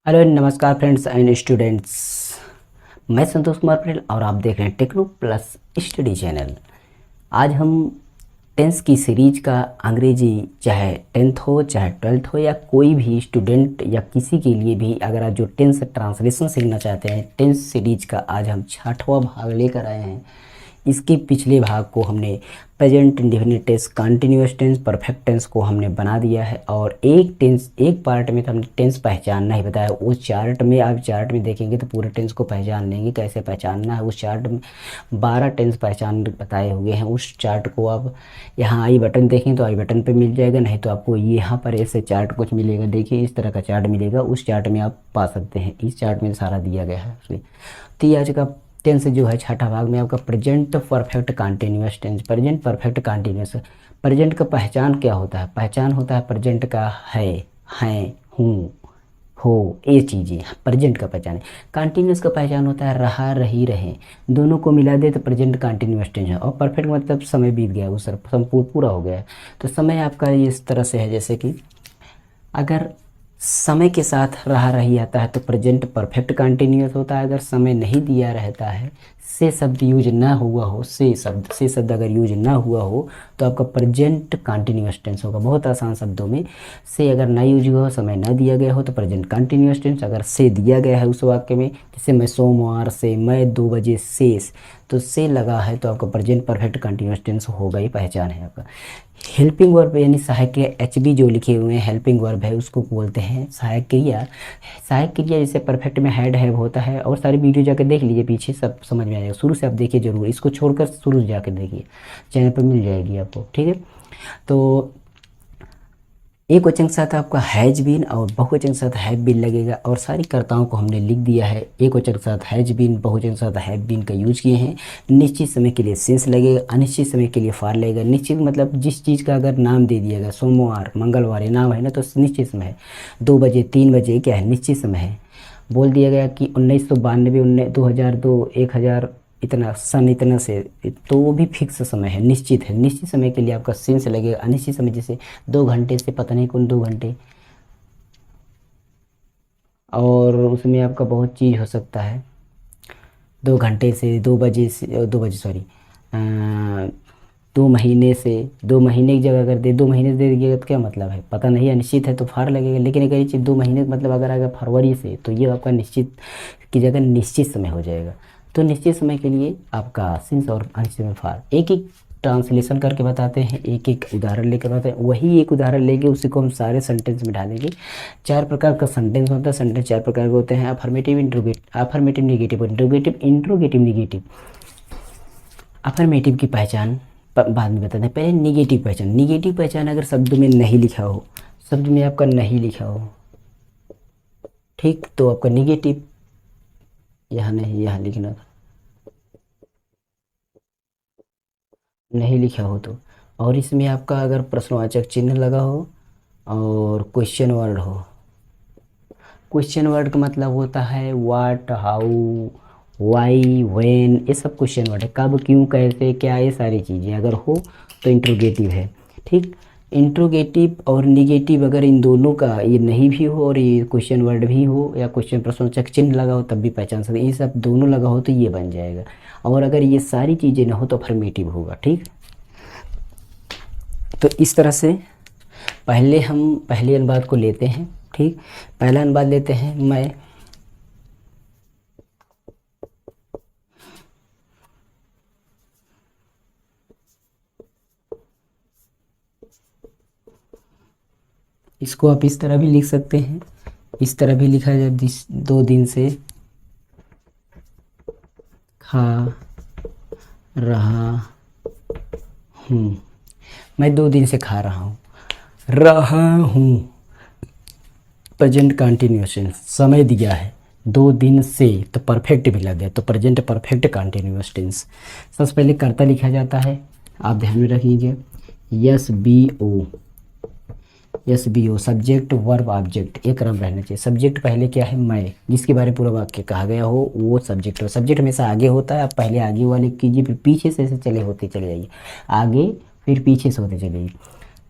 Hello नमस्कार friends and students. मैं संतोष कुमार पटेल और आप देख रहे हैं टेक्नो प्लस स्टडी चैनल। आज हम टेंस की सीरीज का अंग्रेजी, चाहे टेंथ हो चाहे ट्वेल्थ हो या कोई भी स्टूडेंट या किसी के लिए भी, अगर आप जो टेंस ट्रांसलेशन सीखना चाहते हैं, टेंस सीरीज का आज हम 6वां भाग लेकर आए हैं। इसके पिछले भाग को हमने present indefinite tense, continuous tense, perfect tense को हमने बना दिया है और एक पार्ट में तो हमने टेंस पहचानना ही बताया। उस चार्ट में आप चार्ट में देखेंगे तो पूरे टेंस को पहचान लेंगे, कैसे पहचानना है। उस चार्ट में 12 टेंस पहचान बताए हुए हैं। उस चार्ट को आप यहाँ आई बटन देखें तो आई बटन पे मिल जाएगा, नहीं तो आपको यहाँ पर ऐसे चार्ट कुछ मिलेगा। देखिए इस तरह का चार्ट मिलेगा, उस चार्ट में आप पा सकते हैं। इस चार्ट में सारा दिया गया है। तो ये आज का टेंस जो है 6ठा भाग में आपका present perfect continuous tense. Present perfect continuous, present का पहचान क्या होता है? पहचान होता है प्रेजेंट का है, हैं, हूँ, हो, ये चीज़ें प्रेजेंट का पहचान है। कंटिन्यूअस का पहचान होता है रहा, रही, रहे। दोनों को मिला दे तो प्रेजेंट कंटिन्यूअस टेंस है। और परफेक्ट मतलब समय बीत गया, वो सर संपूर्ण पूरा हो गया है। तो समय आपका इस तरह से है, जैसे कि अगर समय के साथ रहा रही आता है तो प्रेजेंट परफेक्ट कंटिन्यूअस होता है। अगर समय नहीं दिया रहता है, से शब्द यूज ना हुआ हो, से शब्द अगर यूज ना हुआ हो तो आपका प्रेजेंट कंटिन्यूअस टेंस होगा। बहुत आसान शब्दों में, से अगर ना यूज हुआ हो, समय ना दिया गया हो तो प्रेजेंट कंटिन्यूअस टेंस। अगर से दिया गया है उस वाक्य में, जैसे मैं सोमवार से, मैं 2 बजे से, तो से लगा है तो आपका प्रेजेंट परफेक्ट कंटिन्यूअस टेंस होगा। ये पहचान है आपका। हेल्पिंग वर्ब यानी सहायक क्रिया, HB जो लिखे हुए हैं हेल्पिंग वर्ब है, उसको बोलते हैं सहायक क्रिया। सहायक क्रिया जैसे परफेक्ट में हैड हैव होता है, और सारी वीडियो जाकर देख लीजिए, पीछे सब समझ में आ जाएगा। शुरू से आप देखिए जरूर, इसको छोड़कर शुरू से जाकर देखिए, चैनल पर मिल जाएगी आपको, ठीक है। तो एक वचन के साथ आपका हैज बीन और बहुवचन के साथ हैव बीन लगेगा, और सारी कर्ताओं को हमने लिख दिया है। एक वचन के साथ हैज बीन, बहुवचन के साथ हैव बीन का यूज किए हैं। निश्चित समय के लिए सिंस लगेगा, अनिश्चित समय के लिए फार लगेगा। निश्चित मतलब जिस चीज़ का अगर नाम दे दिया गया, सोमवार, मंगलवार, ये नाम है ना, तो निश्चित समय है। 2 बजे, 3 बजे क्या है, निश्चित समय है। बोल दिया गया कि 1992, 2002, 1000 इतना सन इतना से, तो वो भी फिक्स समय है, निश्चित है। निश्चित समय के लिए आपका सिंस लगेगा। अनिश्चित समय जैसे 2 घंटे से पता नहीं कौन 2 घंटे, और उसमें आपका बहुत चीज़ हो सकता है। 2 घंटे से, 2 बजे से, 2 बजे सॉरी, 2 महीने से, 2 महीने की जगह अगर 2 महीने से दे दीजिएगा तो क्या मतलब है, पता नहीं, अनिश्चित है तो फार लगेगा। लेकिन अगर ये चीज़ 2 महीने मतलब अगर फरवरी से, तो ये आपका निश्चित की जगह निश्चित समय हो जाएगा। तो निश्चित समय के लिए आपका सिंस और अनिश्चित में फार। एक एक ट्रांसलेशन करके बताते हैं, एक एक उदाहरण लेकर बताते हैं। वही एक उदाहरण लेके उसी को हम सारे सेंटेंस में डालेंगे। 4 प्रकार का सेंटेंस होता है। सेंटेंस 4 प्रकार के होते हैं। Affirmative, interrogative, affirmative, negative, interrogative, interrogative, negative. Affirmative की पहचान बाद में बताते हैं, पहले निगेटिव पहचान। निगेटिव पहचान अगर शब्द में नहीं लिखा हो, शब्द में आपका नहीं लिखा हो, ठीक, तो आपका निगेटिव यहाँ नहीं, यहाँ लिखना था, नहीं लिखा हो तो। और इसमें आपका अगर प्रश्नवाचक चिन्ह लगा हो और क्वेश्चन वर्ड हो। क्वेश्चन वर्ड का मतलब होता है व्हाट, हाउ, वाई, व्हेन, ये सब क्वेश्चन वर्ड है। कब, क्यों, कैसे, क्या, ये सारी चीज़ें अगर हो तो इंट्रोगेटिव है, ठीक। इंट्रोगेटिव और निगेटिव अगर इन दोनों का ये नहीं भी हो और ये क्वेश्चन वर्ड भी हो या क्वेश्चन प्रश्नवाचक चिन्ह लगा हो तब भी पहचान सकते हैं। ये सब दोनों लगा हो तो ये बन जाएगा। और अगर ये सारी चीज़ें ना हो तो अफर्मेटिव होगा, ठीक। तो इस तरह से पहले हम पहले अनुवाद को लेते हैं, ठीक। पहला अनुवाद लेते हैं, मैं। इसको आप इस तरह भी लिख सकते हैं, इस तरह भी लिखा जाए, 2 दिन से खा रहा हूँ। मैं 2 दिन से खा रहा हूँ। प्रेजेंट कंटिन्यूअस, समय दिया है 2 दिन से, तो परफेक्ट भी लग गया, तो प्रेजेंट परफेक्ट कंटिन्यूअस टेंस। सबसे पहले कर्ता लिखा जाता है, आप ध्यान में रखिएगा, SBO, SBO, subject verb object, एक क्रम रहना चाहिए। सब्जेक्ट पहले क्या है, मैं, जिसके बारे में पूरा वाक्य कहा गया हो वो सब्जेक्ट हो। सब्जेक्ट हमेशा आगे होता है, आप पहले आगे वाले कीजिए, फिर पीछे से चले होते चले जाइए, आगे फिर पीछे से होते चले जाइए।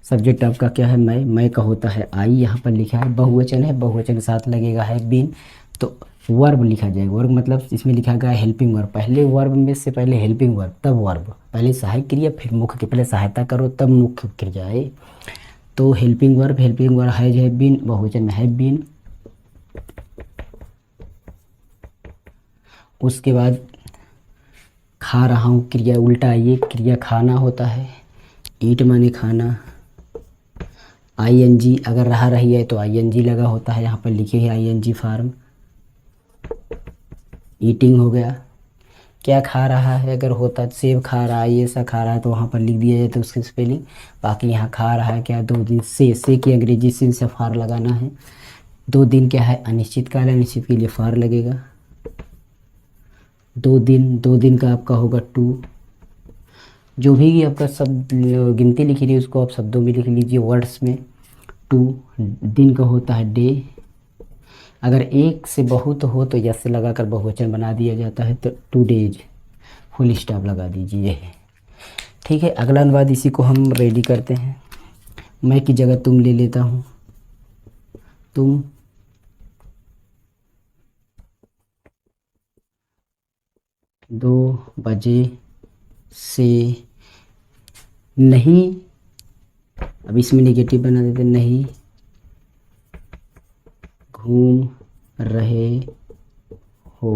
सब्जेक्ट आपका क्या है, मैं का होता है आई, यहाँ पर लिखा है बहुवचन है, बहुवचन के साथ लगेगा है बीन, तो वर्ब लिखा जाएगा। वर्ब मतलब इसमें लिखा गया हेल्पिंग वर्ब, पहले वर्ब में से पहले हेल्पिंग वर्ब तब वर्ब, पहले सहायक क्रिया फिर मुख्य क्रिया, पहले सहायता करो तब मुख्य क्रिया है। तो हेल्पिंग वर्ब हैज है बीन, बहुवचन में है बीन। उसके बाद खा रहा हूँ क्रिया उल्टा, ये क्रिया खाना होता है, ईट माने खाना, आईएनजी अगर रहा रही है तो आईएनजी लगा होता है, यहाँ पर लिखे है आईएनजी फार्म, ईटिंग हो गया। क्या खा रहा है अगर होता, सेब खा रहा है, ये सा खा रहा है, तो वहाँ पर लिख दिया जाए तो उसकी स्पेलिंग। बाकी यहाँ खा रहा है क्या, 2 दिन से की अंग्रेजी से फार लगाना है। 2 दिन क्या है, अनिश्चित काल है, अनिश्चित के लिए फार लगेगा। 2 दिन का आपका होगा 2। जो भी आपका शब्द गिनती लिखी रही है उसको आप शब्दों में लिख लीजिए, वर्ड्स में। 2 दिन का होता है डे, अगर एक से बहुत हो तो यस से लगाकर बहुवचन बना दिया जाता है, तो 2 डेज फुल स्टॉप लगा दीजिए। ठीक है, अगला अनुवाद इसी को हम रेडी करते हैं। मैं की जगह तुम ले लेता हूँ, तुम 2 बजे से नहीं, अब इसमें नेगेटिव बना देते, नहीं घूम रहे हो,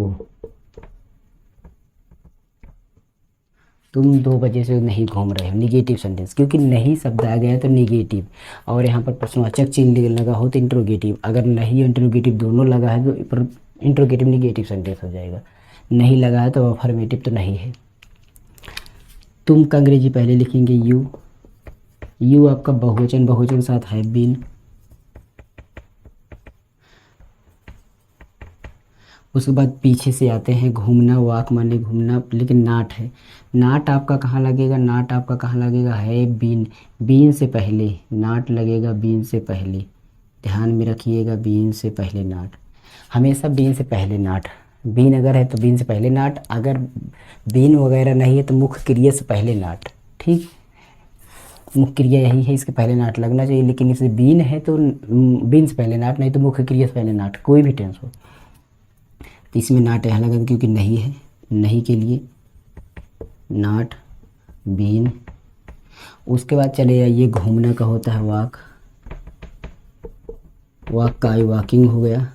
तुम 2 बजे से नहीं घूम रहे हो, निगेटिव सेंटेंस, क्योंकि नहीं शब्द आ गया है तो निगेटिव, और यहाँ पर प्रश्नवाचक चिन्ह लगा हो तो इंट्रोगेटिव, अगर नहीं और इंट्रोगेटिव दोनों लगा है तो इंट्रोगेटिव निगेटिव सेंटेंस हो जाएगा, नहीं लगा है तो अफर्मेटिव तो नहीं है। तुम का अंग्रेजी पहले लिखेंगे यू, यू आपका बहुवचन, बहुवचन के साथ हैव बीन। उसके बाद पीछे से आते हैं घूमना, वाक माने घूमना, लेकिन नाट है, नाट आपका कहाँ लगेगा, नाट आपका कहाँ लगेगा, है बीन, बीन से पहले नाट लगेगा, बीन से पहले, ध्यान में रखिएगा, बीन से पहले नाट, हमेशा बीन से पहले नाट, बीन अगर है तो बीन से पहले नाट, अगर बीन वगैरह नहीं है तो मुख्य क्रिया से पहले नाट। ठीक, मुख्य क्रिया यही है, इसके पहले नाट लगना चाहिए, लेकिन इसे बीन है तो बीन से पहले नाट, नहीं तो मुख्य क्रिया से पहले नाट, कोई भी टेंस हो। तो इसमें नाट यहाँ लगा क्योंकि नहीं है, नहीं के लिए नाट बीन। उसके बाद चले जाइए, घूमना का होता है वाक, वाक का वॉकिंग हो गया,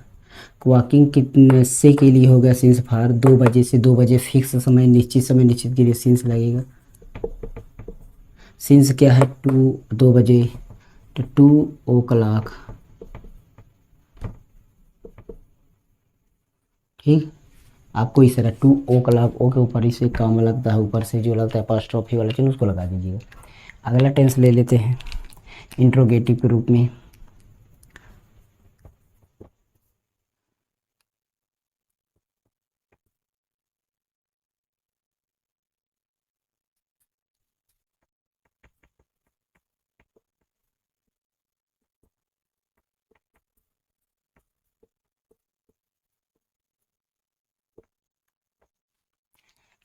वॉकिंग कितने से के लिए हो गया सिंस फार, 2 बजे से, 2 बजे फिक्स समय, निश्चित के लिए सिंस लगेगा, सिंस क्या है 2 बजे, तो 2 o'clock। ठीक, आपको इस तरह 2 o'clock, ओ के ऊपर इसे काम लगता है, ऊपर से जो लगता है अपॉस्ट्रोफी वाला चिन्ह उसको लगा दीजिएगा। अगला टेंस ले लेते हैं इंट्रोगेटिव के रूप में,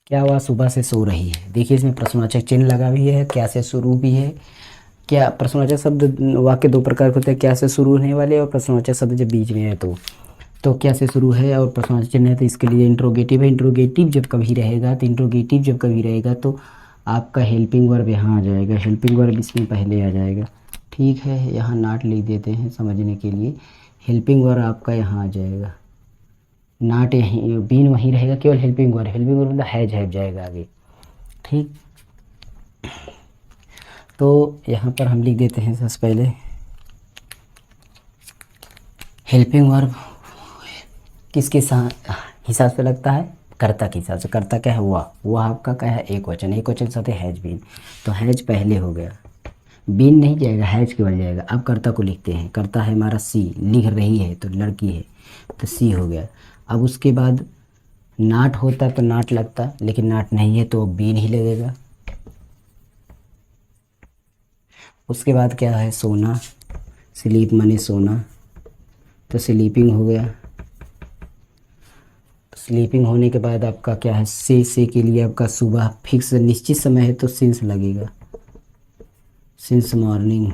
क्या हुआ, सुबह से सो रही है, देखिए इसमें प्रश्नवाचक चिन्ह लगा भी है, क्या से शुरू भी है। क्या प्रश्नवाचक शब्द वाक्य 2 प्रकार के होते हैं, क्या से शुरू होने वाले और प्रश्नवाचक शब्द जब बीच में है तो क्या से शुरू है और प्रश्नवाचक चिन्ह है, तो इसके लिए इंट्रोगेटिव है, इंट्रोगेटिव जब कभी रहेगा तो इंट्रोगेटिव जब कभी रहेगा तो आपका हेल्पिंग वर्ब यहाँ आ जाएगा, हेल्पिंग वर्ब इसमें पहले आ जाएगा। ठीक है, यहाँ नाट लिख देते हैं समझने के लिए, हेल्पिंग वर्ब आपका यहाँ आ जाएगा, नाट यहीं, बीन वहीं रहेगा, केवल हेल्पिंग वर्ब, हेल्पिंग वर्ब मतलब हैज जाएगा आगे। ठीक, तो यहाँ पर हम लिख देते हैं सबसे पहले हेल्पिंग वर्ब किसके हिसाब से लगता है, कर्ता के हिसाब से, कर्ता क्या है वह आपका क्या है एक वचन, एक वचन साथ हैज बीन, तो हैज पहले हो गया, बीन नहीं जाएगा, हैज केवल जाएगा। अब कर्ता को लिखते हैं, कर्ता है हमारा सी, लिख रही है तो लड़की है तो सी हो गया। अब उसके बाद नाट होता तो नाट लगता, लेकिन नाट नहीं है तो बीन ही लगेगा। उसके बाद क्या है, सोना, स्लीप माने सोना, तो स्लीपिंग हो गया। स्लीपिंग होने के बाद आपका क्या है, से के लिए आपका सुबह फिक्स निश्चित समय है तो सिंस लगेगा, सिंस मॉर्निंग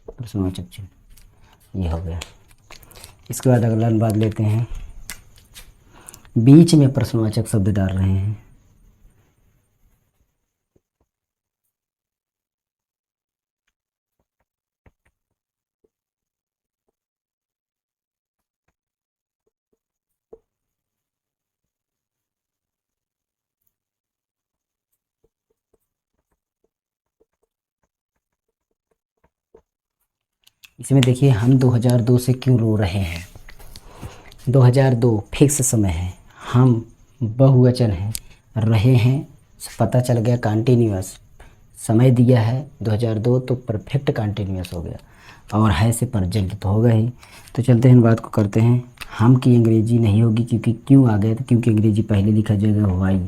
प्रश्नवाचक चिन्ह, ये हो गया। इसके बाद अगला अनुवाद लेते हैं। बीच में प्रश्नवाचक शब्द डाल रहे हैं। इसमें देखिए, हम 2002 से क्यों रो रहे हैं। 2002 फिक्स समय है, हम बहुवचन है, रहे हैं पता चल गया, कंटिन्यूअस समय दिया है 2002 तो परफेक्ट कंटिन्यूअस हो गया, और है से प्रेजेंट तो होगा ही। तो चलते हैं बात को करते हैं। हम की अंग्रेजी नहीं होगी क्योंकि क्यों आ गया, तो क्योंकि अंग्रेजी पहले लिखा जाएगा वाई।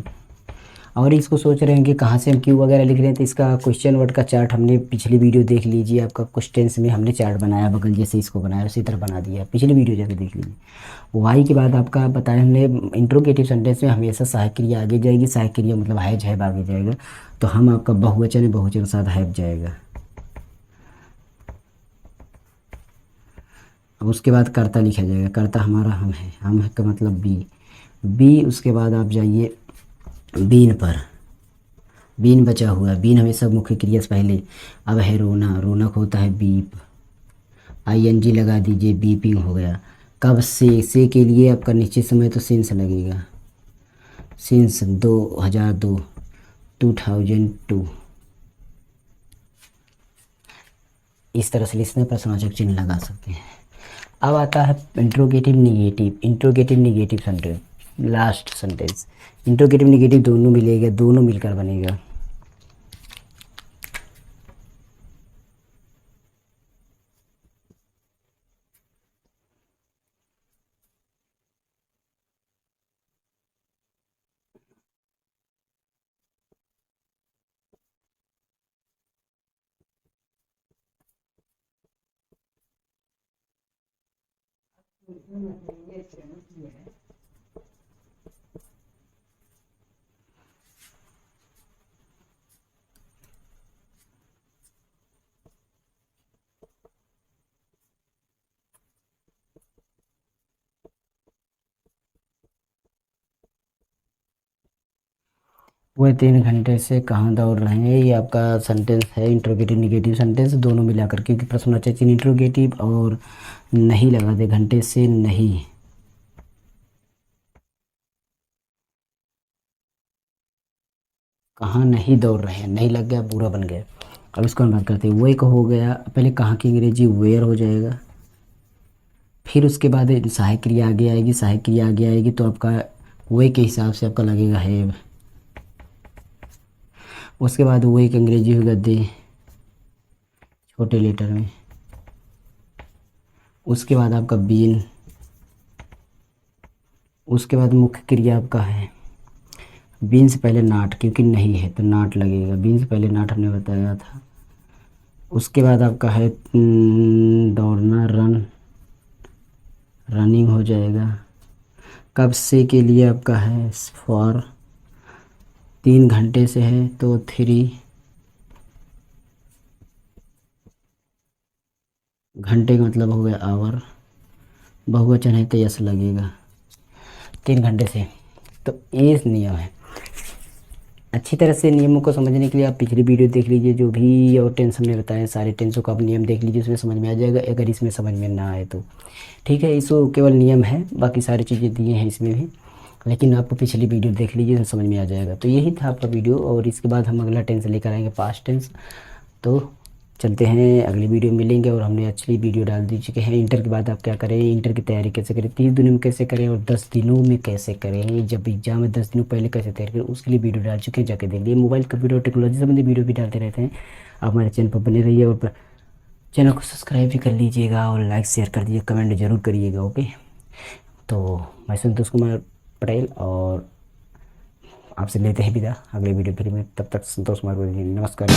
और इसको सोच रहे हैं कि कहाँ से हम क्यू वगैरह लिख रहे हैं, तो इसका क्वेश्चन वर्ड का चार्ट हमने पिछली वीडियो देख लीजिए। आपका कुछ टेंस में हमने चार्ट बनाया, बगल जैसे इसको बनाया उसी तरह बना दिया, पिछली वीडियो जाकर देख लीजिए। वाई के बाद आपका बताया हमने इंट्रोगेटिव सेंटेंस में हमेशा सहायक क्रिया आगे जाएगी। सहायक क्रिया मतलब हैज हैव आगे जाएगा, तो हम आपका बहुवचन है, बहुवचन के साथ हैव जाएगा। अब उसके बाद कर्ता लिखा जाएगा। कर्ता हमारा हम है, हम का मतलब बी। उसके बाद आप जाइए बीन पर। बीन बचा हुआ, बीन हमेशा मुख्य क्रिया से पहले। अब है रोना, रोनक होता है बीप, आईएनजी लगा दीजिए, बीपिंग हो गया। कब से के लिए आपका निश्चित समय तो सिंस लगेगा, सिंस 2002 2002। इस तरह से लिखने प्रश्नवाचक चिन्ह लगा सकते हैं। अब आता है interrogative negative. Interrogative negative sentence, last sentence. Interrogative negative दोनों मिलेगा, दोनों मिलकर बनेगा। वह 3 घंटे से कहाँ दौड़ रहे हैं, ये आपका सेंटेंस है इंट्रोगेटिव निगेटिव सेंटेंस दोनों मिलाकर, क्योंकि प्रश्नवाचक चिन्ह इंट्रोगेटिव और नहीं लगा दे, घंटे से नहीं। कहाँ नहीं दौड़ रहे हैं, नहीं लग गया, पूरा बन गया। अब इसको हम बात करते हैं। वे को हो गया, पहले कहाँ की अंग्रेजी वेयर हो जाएगा, फिर उसके बाद सहायक क्रिया आगे आएगी। सहायक क्रिया आगे आएगी तो आपका वे के हिसाब से आपका लगेगा हैव। उसके बाद वे की अंग्रेजी होगा दे, छोटे लेटर में। उसके बाद आपका बीन। उसके बाद मुख्य क्रिया आपका है बीन से पहले नाट, क्योंकि नहीं है तो नाट लगेगा, बीन से पहले नाट हमने बताया था। उसके बाद आपका है दौड़ना, रन, रनिंग हो जाएगा। कब से के लिए आपका है फॉर, 3 घंटे से है तो 3, घंटे का मतलब हो गया आवर, बहुवचन है तो यस लगेगा, 3 घंटे से। तो ये नियम है। अच्छी तरह से नियमों को समझने के लिए आप पिछली वीडियो देख लीजिए, जो भी और टेंस हमने बताए सारे टेंसों का आप नियम देख लीजिए, उसमें समझ में आ जाएगा। अगर इसमें समझ में ना आए तो ठीक है, इसको केवल नियम है, बाकी सारी चीज़ें दिए हैं इसमें भी, लेकिन आपको पिछली वीडियो देख लीजिए तो समझ में आ जाएगा। तो यही था आपका वीडियो, और इसके बाद हम अगला टेंस लेकर आएंगे, पास्ट टेंस। तो चलते हैं, अगली वीडियो मिलेंगे। और हमने एक्चुअली वीडियो डाल दी चुके हैं इंटर के बाद आप क्या करें, इंटर की तैयारी कैसे करें, 30 दिनों में कैसे करें और 10 दिनों में कैसे करें, जब एग्जाम है 10 दिनों पहले कैसे तैयारी करें, उसके लिए वीडियो डाल चुके हैं, जाके देख लीजिए। मोबाइल कंप्यूटर टेक्नोलॉजी संबंधी वीडियो भी डालते रहते हैं। आप हमारे चैनल पर बने रहिए और चैनल को सब्सक्राइब भी कर लीजिएगा और लाइक शेयर कर दीजिए, कमेंट जरूर करिएगा। ओके, तो मैं संतोष कुमार पटेल और आपसे लेते हैं विदा अगले वीडियो फिर में। तब तक संतोष कुमार, नमस्कार।